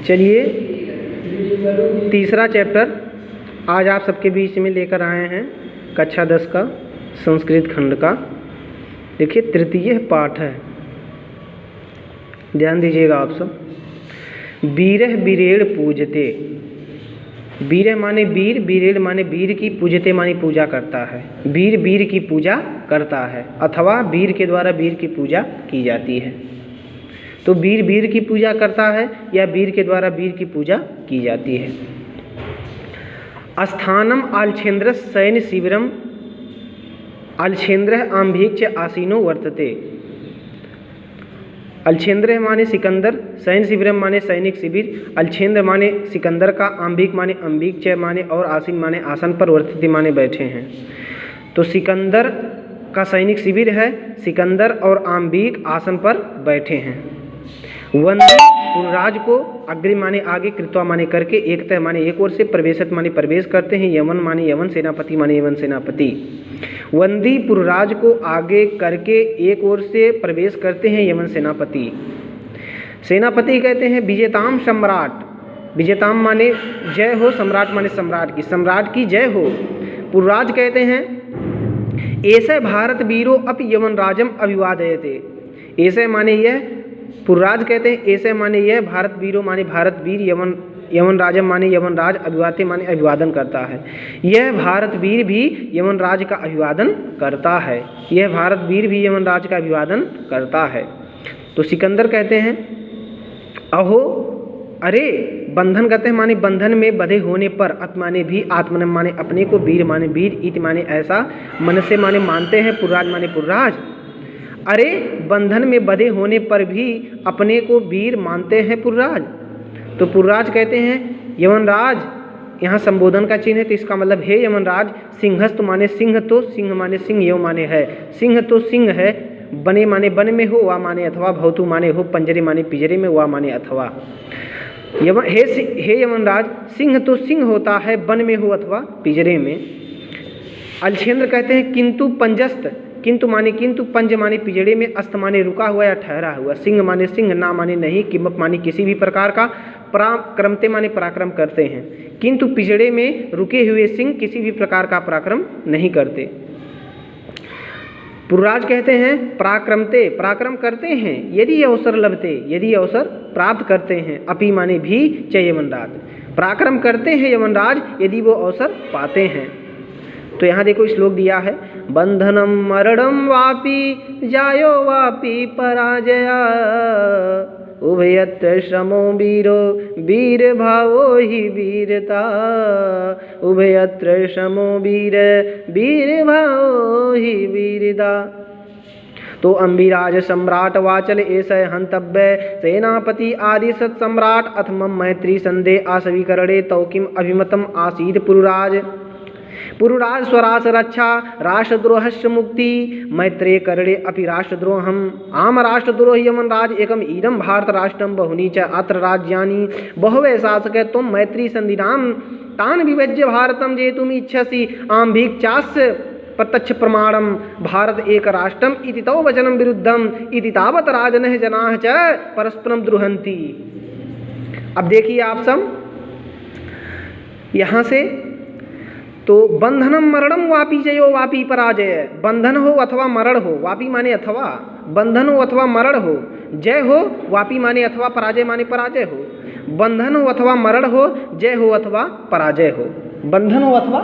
चलिए तीसरा चैप्टर आज आप सबके बीच में लेकर आए हैं कक्षा 10 का संस्कृत खंड का। देखिए तृतीय पाठ है, ध्यान दीजिएगा आप सब। वीरः वीरेण पूजते, वीर माने वीर, वीरेण माने वीर की, पूजते माने पूजा करता है। वीर वीर की पूजा करता है अथवा वीर के द्वारा वीर की पूजा की जाती है। तो वीर वीर की पूजा करता है या वीर के द्वारा वीर की पूजा की जाती है। स्थानम आलछेन्द्र सैन्य शिविरम आलछेन्द्र आम्भीक्ष आसीनो वर्तते। अलछेन्द्र माने सिकंदर, सैन्य शिविरम माने सैनिक शिविर, अलछेन्द्र माने सिकंदर का, आम्भीक माने अम्भीक्ष माने और आसीन माने आसन पर, वर्तते माने बैठे हैं। तो सिकंदर का सैनिक शिविर है, सिकंदर और आम्भीक आसन पर बैठे हैं। वंदी पुरराज को, अग्रि माने आगे, कृत्वा माने करके, एकतः माने एक ओर से, प्रवेशत माने प्रवेश करते हैं, यवन माने यवन, सेनापति माने यवन सेनापति। वंदी पुरराज को आगे करके एक ओर से प्रवेश करते हैं यवन सेनापति। सेनापति कहते हैं विजेताम सम्राट, विजेताम माने जय हो, सम्राट माने सम्राट की, सम्राट की जय हो। पुरराज कहते हैं ऐसे भारत वीरो अपि यवन राजम अभिवादयते। ऐसे माने यह, पुरराज कहते हैं ऐसे माने यह, भारत वीरो माने भारत वीर, यवन यवन राजम माने यवन राज, अभिवादते माने अभिवादन करता है। यह भारत वीर भी यवन राज का अभिवादन करता है, यह भारत वीर भी यवन राज का अभिवादन करता है। तो सिकंदर कहते हैं अहो, अरे, बंधन कहते हैं माने बंधन में बंधे होने पर, अत माने भी, आत्मन माने अपने को, वीर माने वीर, इत माने ऐसा, मन से माने मानते हैं, पुरराज माने पुरराज। अरे बंधन में बंधे होने पर भी अपने को वीर मानते हैं पुरराज। तो पुरराज कहते हैं यवनराज, यहाँ संबोधन का चिन्ह है, तो इसका मतलब है यवनराज। सिंहस्थ माने सिंह, तो सिंह माने सिंह, यव माने है, सिंह तो सिंह है, बने माने बन में हो, वा माने अथवा, भवतु माने हो, पंजरे माने पिंजरे में, वा माने अथवा। हे यवनराज, सिंह तो सिंह होता है, वन में हो अथवा पिंजरे में। अलछेन्द्र कहते हैं किंतु पंजस्त, किंतु माने किंतु, पंज माने पिंजड़े में, अस्त माने रुका हुआ या ठहरा हुआ, सिंह माने सिंह, ना माने नहीं, किमप माने किसी भी प्रकार का, पराक्रमते माने पराक्रम करते हैं। किंतु पिंजड़े में रुके हुए सिंह किसी भी प्रकार का पराक्रम नहीं करते। पुरराज कहते हैं पराक्रमते, पराक्रम करते हैं, यदि अवसर लभते, यदि अवसर प्राप्त करते हैं, अपि माने भी, च यवनराज, पराक्रम करते हैं यवनराज यदि वो अवसर पाते हैं। तो यहाँ देखो श्लोक दिया है, बंधनम मरणम वापि जायो वापि पराजया, उभयत्र श्रमो वीरो वीर भावो ही वीरता, उभयत्र श्रमो वीर वीर भावो ही वीरता। तो अम्बिराज सम्राट वाचल ऐसे हंतव्य, सेनापति आदि सत सम्राट, अथ मम मैत्री संदेह आसवीकरणे, तौ किम अभिमतम आसीद पुरराज। पुरुराज स्वराज रक्षा, राष्ट्रद्रोहस्य मुक्ति, मैत्रेय करणे अपि राष्ट्रद्रोहम, आम राष्ट्रद्रोह यवनराज एकम इदम भारत राष्ट्रम बहुनी च अत्र राज्यानि बहुवे शासक, तुम मैत्री संधिनाम तान विभज्य भारतम जेतुम इच्छसि, आम्भीक चास्य प्रत्यक्ष प्रमाणम भारत एक राष्ट्रम इति तौ वचनम विरुद्धम, इति तावत राजनः जनाः च परस्परम द्रुहन्ति। अब देखिए आप सब यहाँ से, तो बंधनम मरणम वापि जयो वापि पराजय, बंधन हो अथवा मरण हो, वापि माने अथवा, बंधन हो अथवा मरण हो, जय हो, वापि माने अथवा, पराजय माने पराजय हो, बंधन हो अथवा मरण हो, जय हो अथवा पराजय हो, बंधन हो अथवा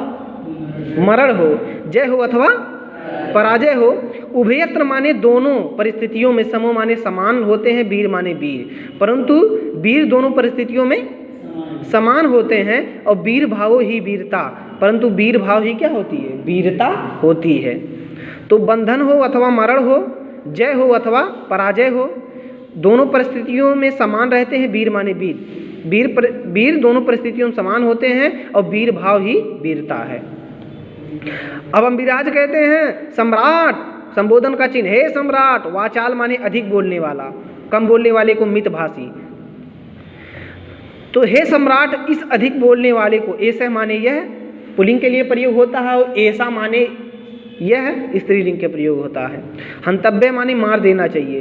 मरण हो, जय हो अथवा पराजय हो। उभयत्र माने दोनों परिस्थितियों में, समो माने समान होते हैं, वीर माने वीर, परंतु वीर दोनों परिस्थितियों में समान होते हैं, और वीर भावो ही वीरता, परंतु वीर भाव ही क्या होती है, वीरता होती है। तो बंधन हो अथवा मरण हो, जय हो अथवा पराजय हो, दोनों परिस्थितियों में समान रहते हैं, वीर माने वीर, वीर दोनों परिस्थितियों में समान होते हैं, और वीर भाव ही वीरता है। अब अम्बिराज कहते हैं सम्राट, संबोधन का चिन्ह, हे सम्राट, वाचाल माने अधिक बोलने वाला, कम बोलने वाले को मितभाषी। तो हे सम्राट, इस अधिक बोलने वाले को, ऐसे माने यह पुल्लिंग के लिए प्रयोग होता है, और ऐसा माने यह स्त्रीलिंग के प्रयोग होता है। हंतव्य माने मार देना चाहिए,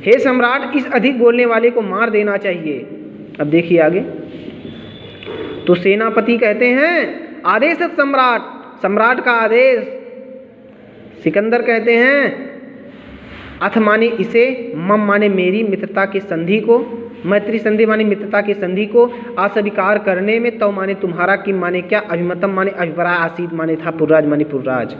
हे सम्राट, इस अधिक बोलने वाले को मार देना चाहिए। अब देखिए आगे, तो सेनापति कहते हैं आदेश सम्राट, सम्राट का आदेश। सिकंदर कहते हैं अथ माने इसे, मम माने मेरी, मित्रता की संधि को, मैत्री संधि माने मित्रता की संधि को अस्वीकार करने में, तव माने तुम्हारा, किम माने क्या, अभिमतम माने अभिप्राय, आसीत माने था, पुरराज माने पुरराज।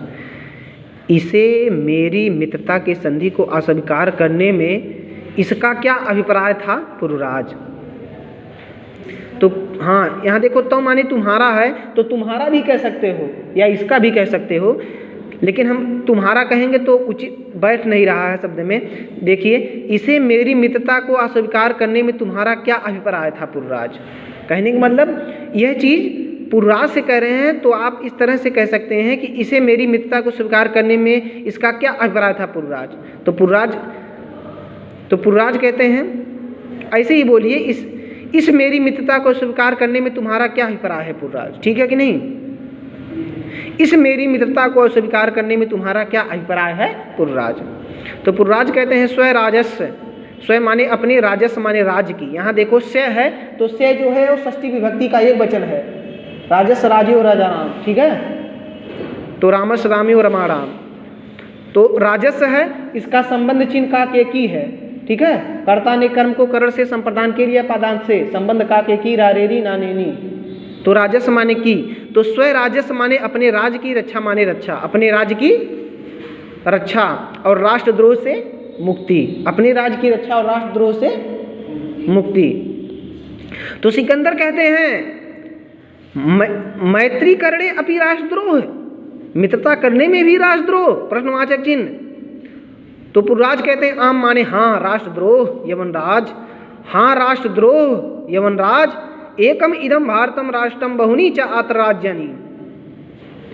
इसे मेरी मित्रता की संधि को अस्वीकार करने में इसका क्या अभिप्राय था, पुरराज। तो हाँ, यहाँ देखो, तो माने तुम्हारा है, तो तुम्हारा भी कह सकते हो या इसका भी कह सकते हो, लेकिन हम तुम्हारा कहेंगे तो उचित बैठ नहीं रहा है शब्द में। देखिए, इसे मेरी मित्रता को अस्वीकार करने में तुम्हारा क्या अभिप्राय था, पुरराज। कहने का मतलब यह चीज़ पुरराज से कह रहे हैं, तो आप इस तरह से कह सकते हैं कि इसे मेरी मित्रता को स्वीकार करने में इसका क्या अभिप्राय था, पुरराज। तो पुरराज कहते हैं ऐसे ही बोलिए, इस मेरी मित्रता को स्वीकार करने में तुम्हारा क्या अभिप्राय है, पुरराज। ठीक है कि नहीं, इस मेरी मित्रता को स्वीकार करने में तुम्हारा क्या अभिप्राय है, पुरराज। तो पुरराज कहते हैं स्व राजस्व, स्व माने अपने, राजस्व माने राज्य की। यहाँ देखो स्य है, तो स्य जो है वो षष्ठी विभक्ति का एक वचन है, राजस्व राजे और राजा राम। ठीक है, तो रामस रामी और रमाराम। तो राजस्व है, इसका संबंध चिन्ह का के की है। ठीक है, कर्ता ने कर्म को करण से संप्रदान के लिए पादांत से, संबंध का के की, रारेरी नानेनी। तो राजस्व माने की, तो स्व राजस्व माने अपने राज्य की रक्षा माने रक्षा, अपने राज्य की रक्षा और राष्ट्रद्रोह से मुक्ति, अपने राज्य की रक्षा और राष्ट्रद्रोह से मुक्ति। तो सिकंदर कहते हैं मैत्री करणे अपि राष्ट्रद्रोह, मित्रता करने में भी राष्ट्रद्रोह, प्रश्नवाचक चिन्ह। तो पुरराज कहते हैं आम माने हाँ राष्ट्रद्रोह यवनराज, हाँ राष्ट्रद्रोह यवनराज, एकम इदम भारतम राष्ट्रम बहुनी च आत्र राज्यानि।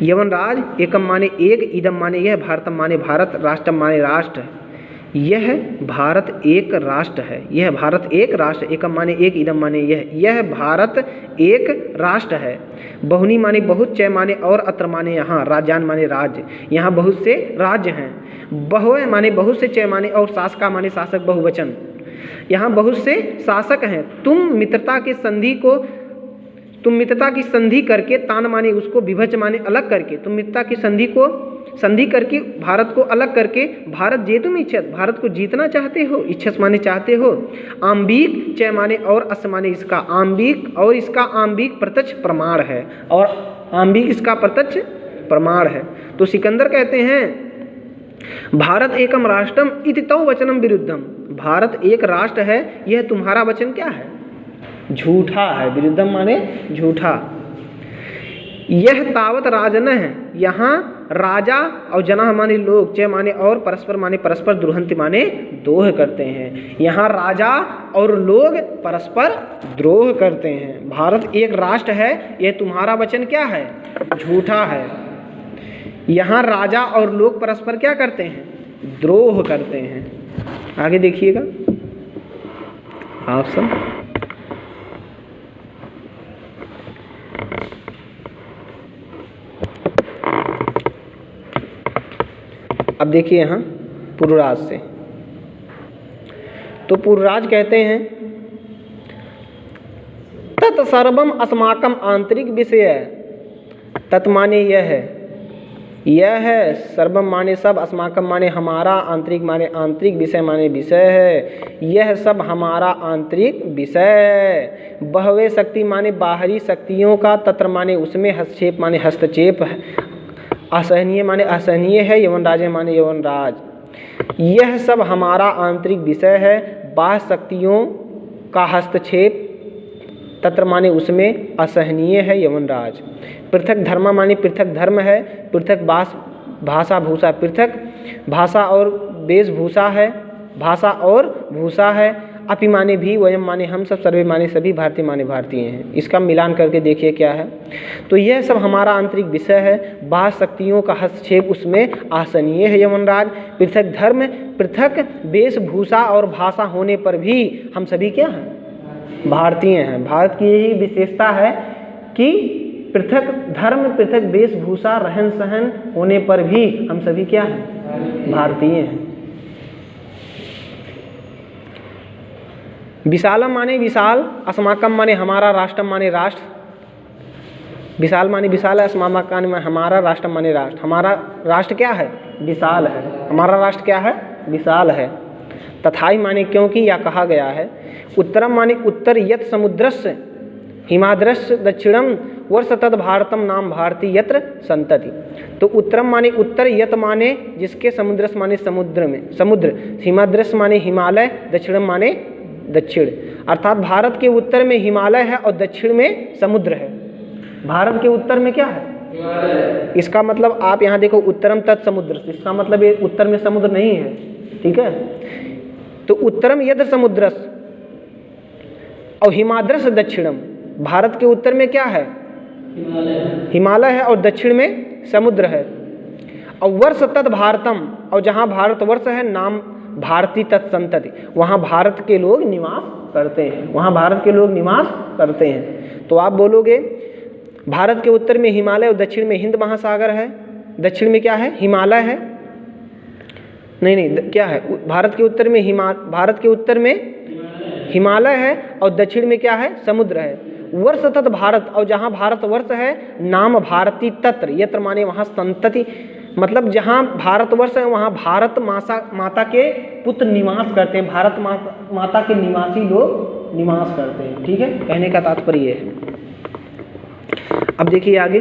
यवनराज, एकम माने एक, इदम माने यह, भारतम माने भारत, राष्ट्रम माने राष्ट्र। यह भारत एक राष्ट्र है, यह भारत एक राष्ट्र, एकम माने एक, इदम माने यह भारत एक राष्ट्र है। बहुनी माने बहुत, चय माने और, अत्र माने यहाँ, राज्यान माने राज्य, यहाँ बहुत से राज्य हैं। बहु माने बहुत से, चय माने और, शासका माने शासक, बहुवचन, यहाँ बहुत से शासक हैं। तुम मित्रता की संधि करके, तान माने उसको, विभज माने अलग करके, तुम मित्रता की संधि करके भारत को अलग करके, भारत जेतुम इच्छत, भारत को जीतना चाहते हो, इच्छत माने चाहते हो। आम्बिक, चय माने और, अस माने इसका, आम्बिक और इसका, आम्बिक प्रत्यक्ष प्रमाण है, और आम्बिक इसका प्रत्यक्ष प्रमाण है। तो सिकंदर कहते हैं भारत एकम राष्ट्रम इति तौ वचनम विरुद्धम, भारत एक राष्ट्र है, यह तुम्हारा वचन क्या है, झूठा है। विरुद्धम माने झूठा। यह तावत राजन है, यहाँ राजा और जना माने लोग, चय माने और, परस्पर माने परस्पर, द्रोहंति माने द्रोह करते हैं। यहाँ राजा और लोग परस्पर द्रोह करते हैं। भारत एक राष्ट्र है, यह तुम्हारा वचन क्या है, झूठा है। यहाँ राजा और लोग परस्पर क्या करते हैं, द्रोह करते हैं। आगे देखिएगा आप सब, अब देखिए यहाँ पुरराज से। तो पुरराज कहते हैं तत् सर्वम अस्माकम आंतरिक विषय, तत् माने यह है, सर्वम माने सब, अस्माकम माने हमारा, आंतरिक माने आंतरिक, विषय माने विषय है, यह सब हमारा आंतरिक विषय है। बहवे शक्ति माने बाहरी शक्तियों का, तत्र माने उसमें, हस्तक्षेप माने हस्तक्षेप, असहनीय माने असहनीय है, यवनराज माने यवनराज। यह सब हमारा आंतरिक विषय है, बाह्य शक्तियों का हस्तक्षेप, तत्र माने उसमें, असहनीय है, यवनराज। पृथक धर्म माने पृथक धर्म है, पृथक भाषा भूषा, पृथक भाषा और वेशभूषा है, भाषा और भूषा है। अपि माने भी, वयम माने हम सब, सर्वे माने सभी, भारतीय माने भारतीय हैं। इसका मिलान करके देखिए क्या है। तो यह सब हमारा आंतरिक विषय है, बाह्य शक्तियों का हस्तक्षेप उसमें असहनीय है, यवनराज। पृथक धर्म, पृथक वेशभूषा और भाषा होने पर भी हम सभी क्या हैं, भारतीय हैं। भारत की यही विशेषता है कि पृथक धर्म, पृथक वेशभूषा, रहन सहन होने पर भी हम सभी क्या हैं, भारतीय हैं। विशालम माने विशाल, अस्माकम माने हमारा, राष्ट्रम माने राष्ट्र। विशाल माने विशाल है, अस्माकम माने हमारा, राष्ट्रम माने राष्ट्र। हमारा राष्ट्र क्या है? विशाल है। हमारा राष्ट्र क्या है? विशाल है। तथाई माने क्योंकि या कहा गया है। उत्तरम माने उत्तर, यत समुद्रस्य हिमाद्रस्य दक्षिणम वर्ष तद भारतम नाम भारती यत्र संतति। तो उत्तरम माने उत्तर, यत माने जिसके, समुद्रस माने समुद्र में, समुद्र, हिमाद्रस्य माने हिमालय, दक्षिणम माने दक्षिण। अर्थात भारत के उत्तर में हिमालय है और दक्षिण में समुद्र है। भारत के उत्तर में क्या है? इसका मतलब आप यहाँ देखो उत्तरम तत् समुद्र, इसका मतलब ये उत्तर में समुद्र नहीं है, ठीक है। तो उत्तरम यद समुद्रस और हिमाद्रस दक्षिणम, भारत के उत्तर में क्या है? हिमालय है और दक्षिण में समुद्र है। और वर्ष तत् भारतम, और जहाँ भारतवर्ष है, नाम भारती तत्संतति, वहाँ भारत के लोग निवास करते हैं, वहाँ भारत के लोग निवास करते हैं। तो आप बोलोगे भारत के उत्तर में हिमालय और दक्षिण में हिंद महासागर है, दक्षिण में क्या है? हिमालय है। नहीं, क्या है? भारत के उत्तर में भारत के उत्तर में हिमालय है और दक्षिण में क्या है? समुद्र है। वर्ष तत् भारत, और जहाँ भारतवर्ष है, नाम भारती तत्र, यत्र माने वहाँ संतति, मतलब जहाँ भारतवर्ष है वहाँ भारत माता के पुत्र निवास करते हैं, भारत माता के निवासी लोग निवास करते हैं, ठीक है। कहने का तात्पर्य ये है। अब देखिए आगे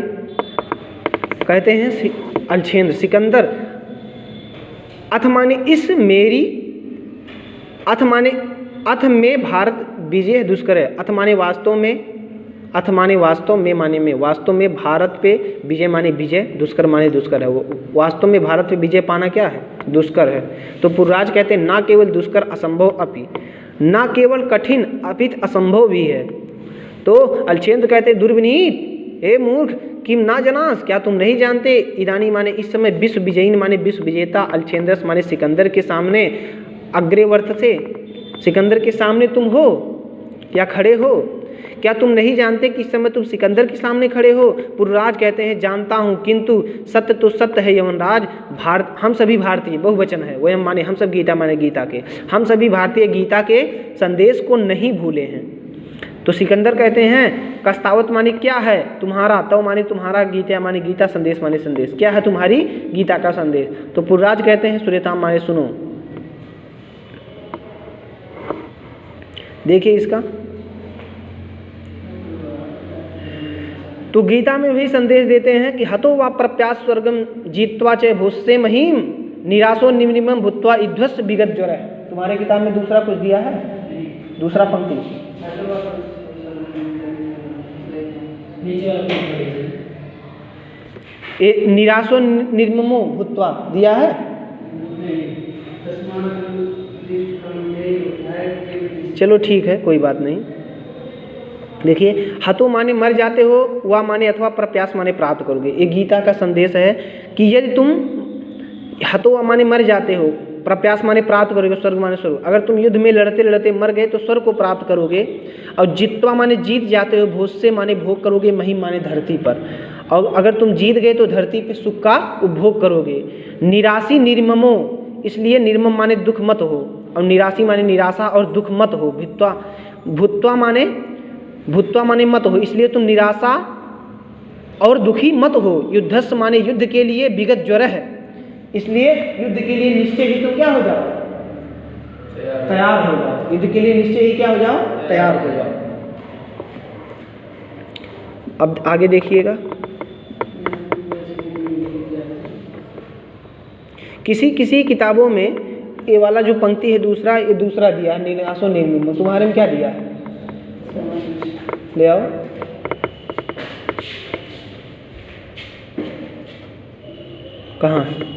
कहते हैं अलछेंद्र, सिकंदर अथ माने इस मेरी, अथ माने अथ में भारत विजय दुष्कर है। अथ माने वास्तव में, अथ माने वास्तव में, माने में, वास्तव में भारत पे विजय माने विजय, दुष्कर माने दुष्कर है। वो वास्तव में भारत पे विजय पाना क्या है? दुष्कर है। तो पुरराज कहते हैं ना केवल दुष्कर असंभव अपि, ना केवल कठिन अपित असंभव भी है। तो अलछेंद्र कहते हैं दुर्विनीत, हे मूर्ख, किम ना जनास, क्या तुम नहीं जानते? इदानी माने इस समय, विश्व विजयीन माने विश्व विजेता, अलछेंद्रस माने सिकंदर के सामने, अग्रेवर्त से सिकंदर के सामने तुम हो या खड़े हो। क्या तुम नहीं जानते कि इस समय तुम सिकंदर के सामने खड़े हो? पुरराज कहते हैं जानता हूँ, किंतु सत्य तो सत्य है यमनराज, भारत, हम सभी भारतीय, बहुवचन है, वह माने हम सब, गीता माने गीता के, हम सभी भारतीय गीता के संदेश को नहीं भूले हैं। तो सिकंदर कहते हैं कस्तावत माने क्या है तुम्हारा, तव माने तुम्हारा, गीता माने गीता, संदेश माने संदेश, क्या है तुम्हारी गीता का संदेश? तो पुरराज कहते हैं सूर्यताम माने सुनो। देखिए इसका, तो गीता में भी संदेश देते हैं कि हतो वा प्रप्यास स्वर्गम जीत्वा च भूस्से महीम निराशो निम्निमम भूत्वा इध्वस्त विगत ज्वर है। तुम्हारे किताब में दूसरा कुछ दिया है? दूसरा पंक्ति निराशो निर्ममो भूत्वा दिया है? चलो ठीक है, कोई बात नहीं। देखिए हतो माने मर जाते हो, वा माने अथवा प्रप्यास माने प्राप्त करोगे। ये गीता का संदेश है कि यदि तुम हतो माने मर जाते हो, प्रप्यास माने प्राप्त करोगे, स्वर्ग माने स्वर्ग, अगर तुम युद्ध में लड़ते लड़ते मर गए तो स्वर्ग को प्राप्त करोगे। और जित्वा माने जीत जाते हो, भोज्य माने भोग करोगे, महिम माने धरती पर, और अगर तुम जीत गए तो धरती पे सुख का उपभोग करोगे। निराशी निर्ममो, इसलिए निर्मम माने दुख मत हो, और निराशी माने निराशा और दुख मत हो। भूत्वा माने मत हो, इसलिए तुम निराशा और दुखी मत हो। युद्धस्स माने युद्ध के लिए, विगत ज्वर है, इसलिए युद्ध के लिए निश्चय ही तो क्या हो जाओ? तैयार हो जाओ। युद्ध के लिए निश्चय ही क्या हो जाओ? तैयार हो जाओ। अब आगे देखिएगा, किसी किसी किताबों में ये वाला जो पंक्ति है दूसरा, ये दूसरा दिया है, निराशो निर्ममो। तुम्हारे में क्या दिया है? ले आओ। कहाँ है?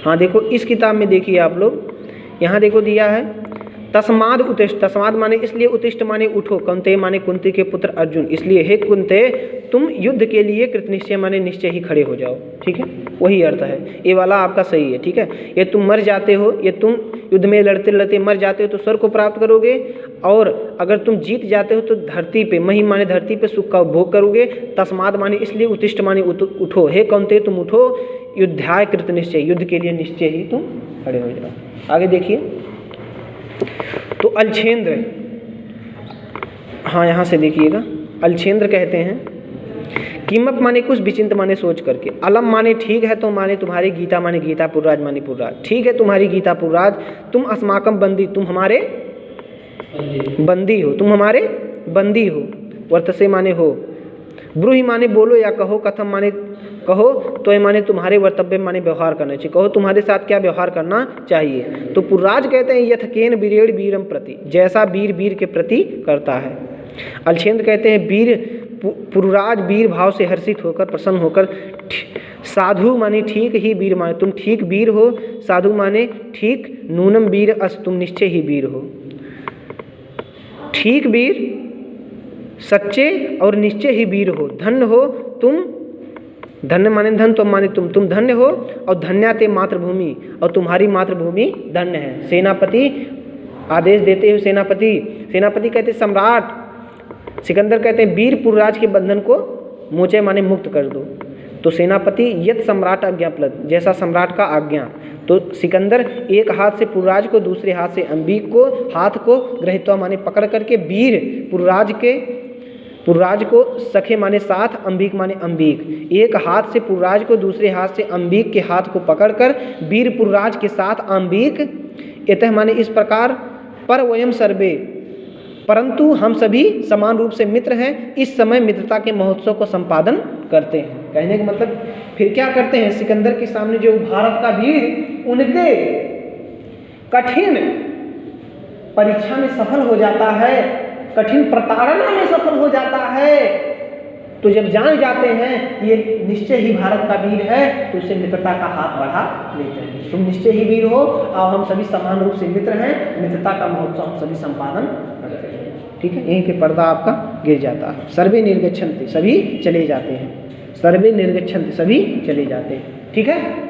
हाँ देखो इस किताब में देखिए आप लोग, यहाँ देखो दिया है तस्माद उत्तिष्ठ। तस्माद माने इसलिए, उत्तिष्ठ माने उठो, कुंते माने कुंती के पुत्र अर्जुन, इसलिए हे कुंते तुम युद्ध के लिए कृतनिश्चय माने निश्चय ही खड़े हो जाओ। ठीक है, वही अर्थ है, ये वाला आपका सही है। ठीक है, ये तुम मर जाते हो, ये तुम युद्ध में लड़ते लड़ते मर जाते हो तो स्वर्ग को प्राप्त करोगे, और अगर तुम जीत जाते हो तो धरती पे, महिम माने धरती पे सुख का उपभोग करोगे। तस्माद माने इसलिए, उत्तिष्ठ माने उठो, हे कौन्तेय तुम उठो, युद्धाय कृत निश्चय, युद्ध के लिए निश्चय ही तुम खड़े हो जाओ। आगे देखिए तो अलछेंद्र, हाँ यहाँ से देखिएगा, अलछेंद्र कहते हैं कीमत माने कुछ, विचिंत माने सोच करके, अलम माने ठीक है तो माने तुम्हारी, गीता माने गीता, पुरराज माने पुरराज, ठीक है तुम्हारी गीता पुरराज, तुम अस्माकम बंदी, तुम हमारे बंदी हो, तुम हमारे बंदी हो, वर्तसे माने हो, ब्रूहि माने बोलो या कहो, कथम माने कहो, तो ये माने तुम्हारे वर्तव्य माने व्यवहार करना चाहिए, कहो तुम्हारे साथ क्या व्यवहार करना चाहिए। तो पुरराज कहते हैं यथकेन वीरेण वीरम प्रति, जैसा वीर वीर के प्रति करता है। अलछेंद्र कहते हैं वीर पुरराज वीर भाव से हर्षित होकर, प्रसन्न होकर, साधु माने ठीक ही, वीर माने तुम ठीक वीर हो, साधु माने ठीक, नूनम वीर अस तुम निश्चय ही वीर हो, ठीक वीर, सच्चे और निश्चय ही वीर हो, धन्य हो तुम, धन्य माने धन, तुम माने तुम धन्य हो, और धन्याते मातृभूमि, और तुम्हारी मातृभूमि धन्य है। सेनापति आदेश देते हुए, सेनापति कहते सम्राट, सिकंदर कहते हैं वीर पुरराज के बंधन को मोचे माने मुक्त कर दो। तो सेनापति यत सम्राट आज्ञाप्लद, जैसा सम्राट का आज्ञा। तो सिकंदर एक हाथ से पुरराज को, दूसरे हाथ से अंबिक को, हाथ को ग्रहित्वा माने पकड़ करके, वीर पुरराज को सखे माने साथ, अंबिक माने अंबिक, एक हाथ से पुरराज को, दूसरे हाथ से अंबिक के हाथ को पकड़कर वीर पुरराज के साथ अंबिक, इतः माने इस प्रकार, पर वयम सर्वे, परंतु हम सभी समान रूप से मित्र हैं, इस समय मित्रता के महोत्सव को संपादन करते हैं। कहने का मतलब फिर क्या करते हैं, सिकंदर के सामने जो भारत का वीर, उनके कठिन परीक्षा में सफल हो जाता है, कठिन प्रताड़ना में सफल हो जाता है, तो जब जान जाते हैं ये निश्चय ही भारत का वीर है, तो उसे मित्रता का हाथ बढ़ा लेते हैं। तुम निश्चय ही वीर हो और हम सभी समान रूप से मित्र हैं, मित्रता का महोत्सव हम सभी संपादन करते हैं। ठीक है, यहीं पे पर्दा आपका गिर जाता है। सर्वे निर्गच्छन्ति, सभी चले जाते हैं, सर्वे निर्गच्छन्ति, सभी चले जाते हैं। ठीक है।